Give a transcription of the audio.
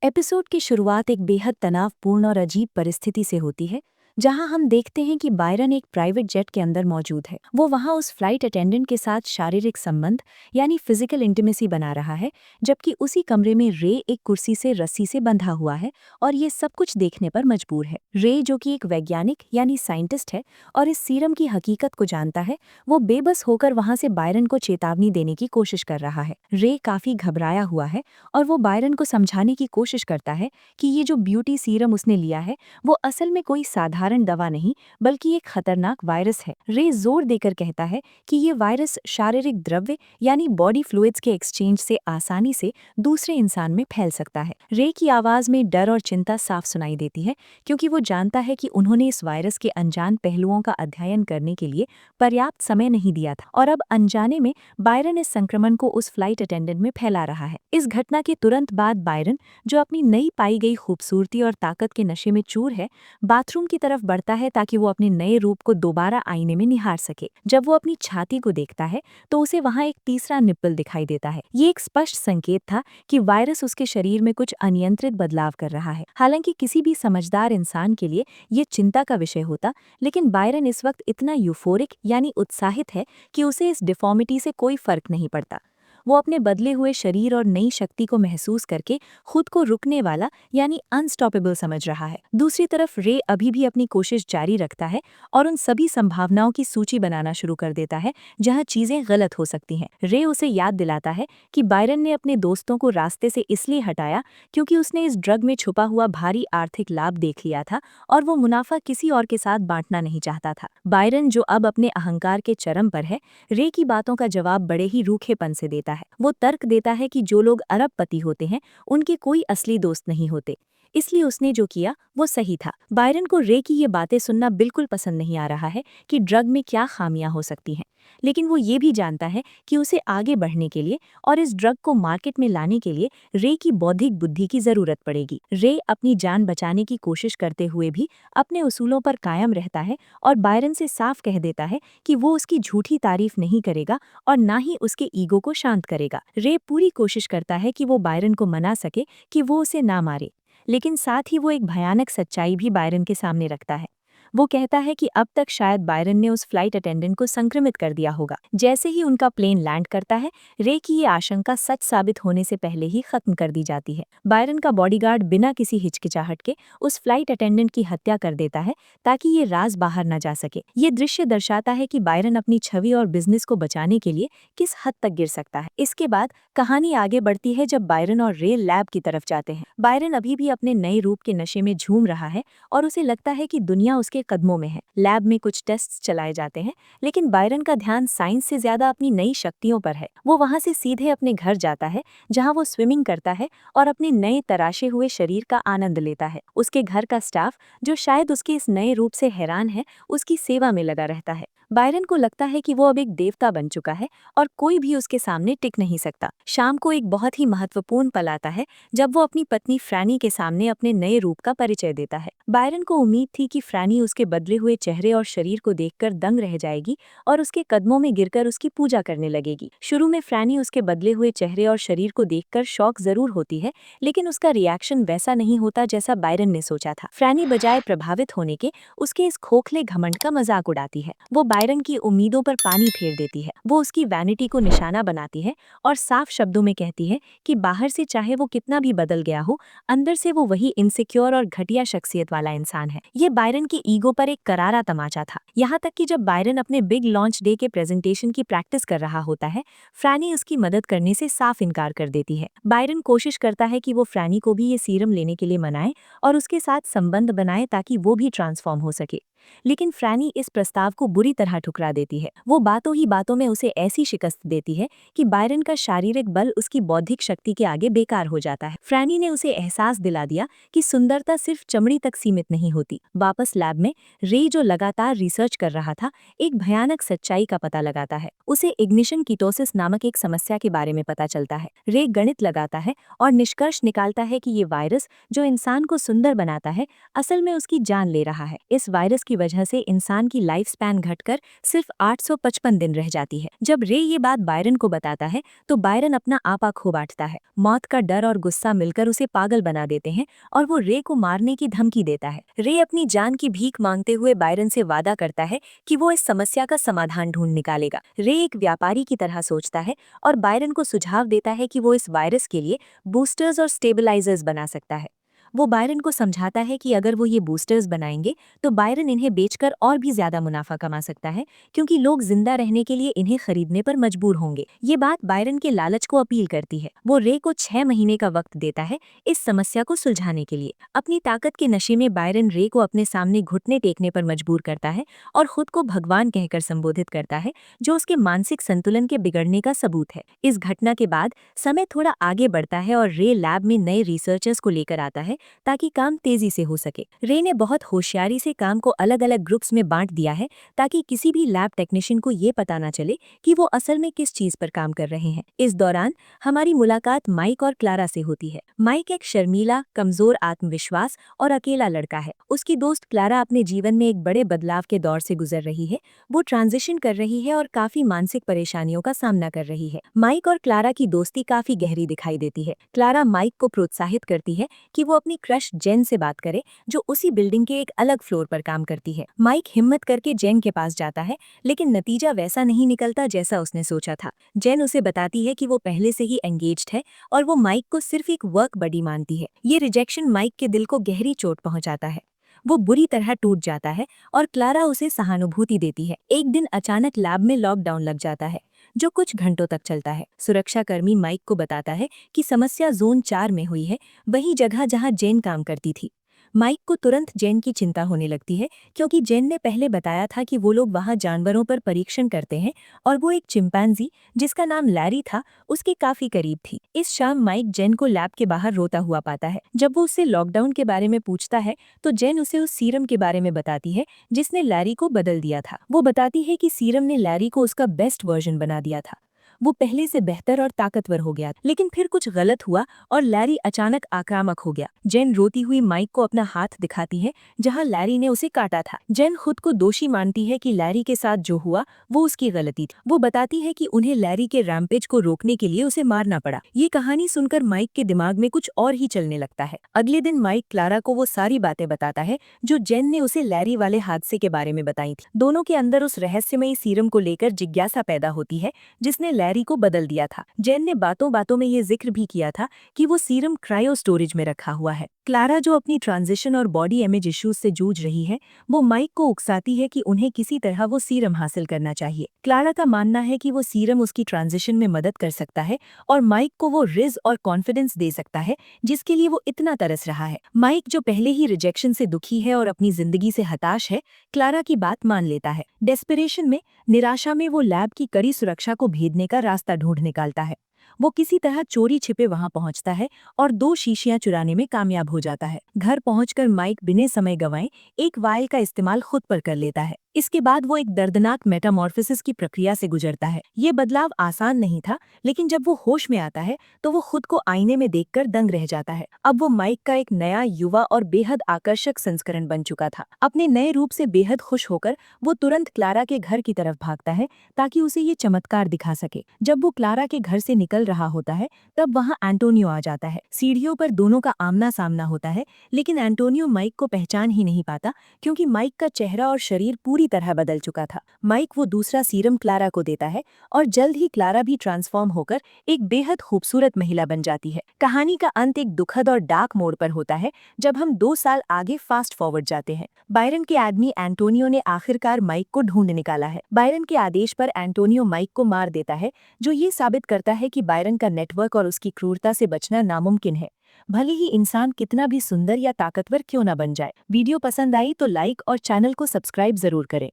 Episode की शुरुआत एक बेहद तनावपूर्ण और अजीब परिस्थिति से होती है, जहां हम देखते हैं कि बायरन एक प्राइवेट जेट के अंदर मौजूद है। वो वहां उस फ्लाइट अटेंडेंट के साथ शारीरिक संबंध यानी फिजिकल इंटीमेसी बना रहा है, जबकि उसी कमरे में रे एक कुर्सी से रस्सी से बंधा हुआ है और ये सब कुछ देखने पर मजबूर है। रे, जो कि एक वैज्ञानिक यानी साइंटिस्ट है और इस सीरम की हकीकत को जानता है, वो बेबस होकर वहां से बायरन को चेतावनी देने की कोशिश कर रहा है। रे काफी घबराया हुआ है और वो बायरन को समझाने की कोशिश करता है कि ये जो ब्यूटी सीरम उसने लिया है वो असल में कोई साधारण दवा नहीं, बल्कि एक खतरनाक वायरस है। रे जोर देकर कहता है कि ये वायरस शारीरिक द्रव्य यानी बॉडी फ्लूइड्स के एक्सचेंज से आसानी से दूसरे इंसान में फैल सकता है। रे की आवाज में डर और चिंता साफ सुनाई देती है, क्योंकि वो जानता है कि उन्होंने इस वायरस के अनजान पहलुओं का अध्ययन करने के लिए पर्याप्त समय नहीं दिया था और अब अनजाने में बायरन इस संक्रमण को उस फ्लाइट अटेंडेंट में फैला रहा है। इस घटना के तुरंत बाद बायरन, जो अपनी नई पाई गई खूबसूरती और ताकत के नशे में चूर है, बाथरूम की तरफ बढ़ता है ताकि वो अपने नए रूप को दोबारा आईने में निहार सके। जब वो अपनी छाती को देखता है तो उसे वहां एक तीसरा निप्पल दिखाई देता है। ये एक स्पष्ट संकेत था कि वायरस उसके शरीर में कुछ अनियंत्रित बदलाव कर रहा है। हालांकि किसी भी समझदार इंसान के लिए ये चिंता का विषय होता, लेकिन बायरन इस वक्त इतना यूफोरिक यानी उत्साहित है कि उसे इस डिफॉर्मिटी से कोई फर्क नहीं पड़ता। वो अपने बदले हुए शरीर और नई शक्ति को महसूस करके खुद को रुकने वाला यानी अनस्टॉपेबल समझ रहा है। दूसरी तरफ रे अभी भी अपनी कोशिश जारी रखता है और उन सभी संभावनाओं की सूची बनाना शुरू कर देता है जहां चीजें गलत हो सकती हैं। रे उसे याद दिलाता है कि बायरन ने अपने दोस्तों को रास्ते से इसलिए हटाया क्योंकि उसने इस ड्रग में छुपा हुआ भारी आर्थिक लाभ देख लिया था और वो मुनाफा किसी और के साथ बांटना नहीं चाहता था। बायरन, जो अब अपने अहंकार के चरम पर है, रे की बातों का जवाब बड़े ही रूखेपन से देता है। वो तर्क देता है कि जो लोग अरबपति होते हैं उनके कोई असली दोस्त नहीं होते, इसलिए उसने जो किया वो सही था। बायरन को रे की ये बातें सुनना बिल्कुल पसंद नहीं आ रहा है कि ड्रग में क्या खामियां हो सकती हैं, लेकिन वो ये भी जानता है कि उसे आगे बढ़ने के लिए और इस ड्रग को मार्केट में लाने के लिए रे की बौद्धिक बुद्धि की जरूरत पड़ेगी। रे अपनी जान बचाने की कोशिश करते हुए भी अपने उसूलों पर कायम रहता है और बायरन से साफ कह देता है कि वो उसकी झूठी तारीफ नहीं करेगा और ना ही उसके ईगो को शांत करेगा। रे पूरी कोशिश करता है कि वो बायरन को मना सके कि वो उसे ना मारे, लेकिन साथ ही वो एक भयानक सच्चाई भी बायरन के सामने रखता है। वो कहता है कि अब तक शायद बायरन ने उस फ्लाइट अटेंडेंट को संक्रमित कर दिया होगा। जैसे ही उनका प्लेन लैंड करता है, रे की ये आशंका सच साबित होने से पहले ही खत्म कर दी जाती है। बायरन का बॉडीगार्ड बिना किसी हिचकिचाहट के उस फ्लाइट अटेंडेंट की हत्या कर देता है ताकि ये राज बाहर न जा सके। ये दृश्य दर्शाता है कि बायरन अपनी छवि और बिजनेस को बचाने के लिए किस हद तक गिर सकता है। इसके बाद कहानी आगे बढ़ती है जब बायरन और रे लैब की तरफ जाते हैं। बायरन अभी भी अपने नए रूप के नशे में झूम रहा है और उसे लगता है कि दुनिया उसके कदमों में है। लैब में कुछ टेस्ट्स चलाए जाते हैं, लेकिन बायरन का ध्यान साइंस से ज्यादा अपनी नई शक्तियों पर है। वो वहां से सीधे अपने घर जाता है, जहां वो स्विमिंग करता है और अपने नए तराशे हुए शरीर का आनंद लेता है। उसके घर का स्टाफ, जो शायद उसके इस नए रूप से हैरान है, उसकी सेवा में लगा रहता है। बायरन को लगता है कि वो अब एक देवता बन चुका है और कोई भी उसके सामने टिक नहीं सकता। शाम को एक बहुत ही महत्वपूर्ण पल आता है जब वो अपनी पत्नी फ्रैनी के सामने अपने नए रूप का परिचय देता है। बायरन को उम्मीद थी कि फ्रैनी उसके बदले हुए चेहरे और शरीर को देखकर दंग रह जाएगी और उसके कदमों में गिरकर उसकी पूजा करने लगेगी। शुरू में फ्रैनी उसके बदले हुए चेहरे और शरीर को देखकर शौक जरूर होती है, लेकिन उसका रिएक्शन वैसा नहीं होता जैसा बायरन ने सोचा था। फ्रैनी बजाय प्रभावित होने के उसके इस खोखले घमंड का मजाक उड़ाती है। वो बायरन की उम्मीदों पर पानी फेर देती है। वो उसकी वैनिटी को निशाना बनाती है और साफ शब्दों में कहती है कि बाहर से चाहे वो कितना भी बदल गया हो, अंदर से वो वही इनसिक्योर और घटिया शख्सियत वाला इंसान है। ये बायरन के ईगो पर एक करारा तमाचा था। यहाँ तक कि जब बायरन अपने बिग लॉन्च डे के प्रेजेंटेशन की प्रैक्टिस कर रहा होता है, फ्रैनी उसकी मदद करने से साफ इनकार कर देती है। बायरन कोशिश करता है कि वो फ्रैनी को भी ये सीरम लेने के लिए मनाए और उसके साथ संबंध बनाए ताकि वो भी ट्रांसफॉर्म हो सके, लेकिन फ्रैनी इस प्रस्ताव को बुरी तरह ठुकरा देती है। वो बातों ही बातों में उसे ऐसी शिकस्त देती है कि बायरन का शारीरिक बल उसकी बौद्धिक शक्ति के आगे बेकार हो जाता है। फ्रैनी ने उसे एहसास दिला दिया कि सुंदरता सिर्फ चमड़ी तक सीमित नहीं होती। वापस लैब में रे, जो लगातार रिसर्च कर रहा था, एक भयानक सच्चाई का पता लगाता है। उसे इग्निशन कीटोसिस नामक एक समस्या के बारे में पता चलता है। रे गणित लगाता है और निष्कर्ष निकालता है कि ये वायरस, जो इंसान को सुंदर बनाता है, असल में उसकी जान ले रहा है। इस वायरस की वजह से इंसान की लाइफ स्पैन घटकर सिर्फ 855 दिन रह जाती है। जब रे ये बात बायरन को बताता है तो बायरन अपना आपा खो बैठता है। मौत का डर और गुस्सा मिलकर उसे पागल बना देते हैं और वो रे को मारने की धमकी देता है। रे अपनी जान की भीख मांगते हुए बायरन से वादा करता है कि वो इस समस्या का समाधान ढूंढ निकालेगा। रे एक व्यापारी की तरह सोचता है और बायरन को सुझाव देता है कि वो इस वायरस के लिए बूस्टर्स और स्टेबलाइजर्स बना सकता है। वो बायरन को समझाता है कि अगर वो ये बूस्टर्स बनाएंगे तो बायरन इन्हें बेचकर और भी ज्यादा मुनाफा कमा सकता है, क्योंकि लोग जिंदा रहने के लिए इन्हें खरीदने पर मजबूर होंगे। ये बात बायरन के लालच को अपील करती है। वो रे को 6 महीने का वक्त देता है इस समस्या को सुलझाने के लिए। अपनी ताकत के नशे में बायरन रे को अपने सामने घुटने टेकने पर मजबूर करता है और खुद को भगवान कहकर संबोधित करता है, जो उसके मानसिक संतुलन के बिगड़ने का सबूत है। इस घटना के बाद समय थोड़ा आगे बढ़ता है और रे लैब में नए रिसर्चर्स को लेकर आता है ताकि काम तेजी से हो सके। रे ने बहुत होशियारी से काम को अलग अलग ग्रुप्स में बांट दिया है ताकि किसी भी लैब टेक्नीशियन को ये पता ना चले कि वो असल में किस चीज पर काम कर रहे हैं। इस दौरान हमारी मुलाकात माइक और क्लारा से होती है। माइक एक शर्मीला, कमजोर आत्मविश्वास और अकेला लड़का है। उसकी दोस्त क्लारा अपने जीवन में एक बड़े बदलाव के दौर से गुजर रही है। वो ट्रांजिशन कर रही है और काफी मानसिक परेशानियों का सामना कर रही है। माइक और क्लारा की दोस्ती काफी गहरी दिखाई देती है। क्लारा माइक को प्रोत्साहित करती है कि वो अपनी क्रश जेन से बात करे, जो उसी बिल्डिंग के एक अलग फ्लोर पर काम करती है। माइक हिम्मत करके जेन के पास जाता है, लेकिन नतीजा वैसा नहीं निकलता जैसा उसने सोचा था। जेन उसे बताती है कि वो पहले से ही एंगेज्ड है और वो माइक को सिर्फ एक वर्क बडी मानती है। ये रिजेक्शन माइक के दिल को गहरी चोट पहुंचाता है। वो बुरी तरह टूट जाता है और क्लारा उसे सहानुभूति देती है। एक दिन अचानक लैब में लॉकडाउन लग जाता है, जो कुछ घंटों तक चलता है। सुरक्षाकर्मी माइक को बताता है कि समस्या जोन 4 में हुई है, वही जगह जहां जेन काम करती थी। माइक को तुरंत जेन की चिंता होने लगती है, क्योंकि जेन ने पहले बताया था कि वो लोग वहां जानवरों पर परीक्षण करते हैं और वो एक चिंपैंजी, जिसका नाम लैरी था, उसके काफी करीब थी। इस शाम माइक जेन को लैब के बाहर रोता हुआ पाता है। जब वो उससे लॉकडाउन के बारे में पूछता है तो जेन उसे उस सीरम के बारे में बताती है जिसने लैरी को बदल दिया था। वो बताती है कि सीरम ने लैरी को उसका बेस्ट वर्जन बना दिया था। वो पहले से बेहतर और ताकतवर हो गया, लेकिन फिर कुछ गलत हुआ और लैरी अचानक आक्रामक हो गया। जेन रोती हुई माइक को अपना हाथ दिखाती है जहां लैरी ने उसे काटा था। जेन खुद को दोषी मानती है कि लैरी के साथ जो हुआ वो उसकी गलती थी। वो बताती है कि उन्हें लैरी के रैम्पेज को रोकने के लिए उसे मारना पड़ा। ये कहानी सुनकर माइक के दिमाग में कुछ और ही चलने लगता है। अगले दिन माइक क्लारा को वो सारी बातें बताता है जो जेन ने उसे लैरी वाले हादसे के बारे में बताई थी। दोनों के अंदर उस रहस्यमयी सीरम को लेकर जिज्ञासा पैदा होती है जिसने लैरी को बदल दिया था। जेन ने बातों बातों में ये जिक्र भी किया था कि वो सीरम क्रायो स्टोरेज में रखा हुआ है। क्लारा, जो अपनी ट्रांजिशन और बॉडी इमेज इश्यूज से जूझ रही है, वो माइक को उकसाती है कि उन्हें किसी तरह वो सीरम हासिल करना चाहिए। क्लारा का मानना है कि वो सीरम उसकी ट्रांजिशन में मदद कर सकता है और माइक को वो रिज और कॉन्फिडेंस दे सकता है जिसके लिए वो इतना तरस रहा है। माइक, जो पहले ही रिजेक्शन से दुखी है और अपनी जिंदगी से हताश है, क्लारा की बात मान लेता है। डेस्परेशन में, निराशा में, वो लैब की कड़ी सुरक्षा को भेदने का रास्ता ढूंढ निकालता है। वो किसी तरह चोरी छिपे वहां पहुंचता है और 2 शीशियां चुराने में कामयाब हो जाता है। घर पहुंचकर माइक बिना समय गंवाए एक वायल का इस्तेमाल खुद पर कर लेता है। इसके बाद वो एक दर्दनाक मेटामॉर्फोसिस की प्रक्रिया से गुजरता है। ये बदलाव आसान नहीं था, लेकिन जब वो होश में आता है तो वो खुद को आईने में देखकर दंग रह जाता है। अब वो माइक का एक नया, युवा और बेहद आकर्षक संस्करण बन चुका था। अपने नए रूप से बेहद खुश होकर वो तुरंत क्लारा के घर की तरफ भागता है ताकि उसे ये चमत्कार दिखा सके। जब वो क्लारा के घर से निकल रहा होता है तब वहाँ एंटोनियो आ जाता है। सीढ़ियों पर दोनों का आमना सामना होता है, लेकिन एंटोनियो माइक को पहचान ही नहीं पाता, क्योंकि माइक का चेहरा और शरीर पूरी तरह बदल चुका था। माइक वो दूसरा सीरम क्लारा को देता है और जल्द ही क्लारा भी ट्रांसफॉर्म होकर एक बेहद खूबसूरत महिला बन जाती है। कहानी का अंत एक दुखद और डार्क मोड़ पर होता है जब हम 2 साल आगे फास्ट फॉरवर्ड जाते हैं। बायरन के आदमी एंटोनियो ने आखिरकार माइक को ढूंढ निकाला है। बायरन के आदेश पर एंटोनियो माइक को मार देता है, जो ये साबित करता है कि बायरन का नेटवर्क और उसकी क्रूरता से बचना नामुमकिन है, भले ही इंसान कितना भी सुंदर या ताकतवर क्यों न बन जाए। वीडियो पसंद आई तो लाइक और चैनल को सब्सक्राइब जरूर करें।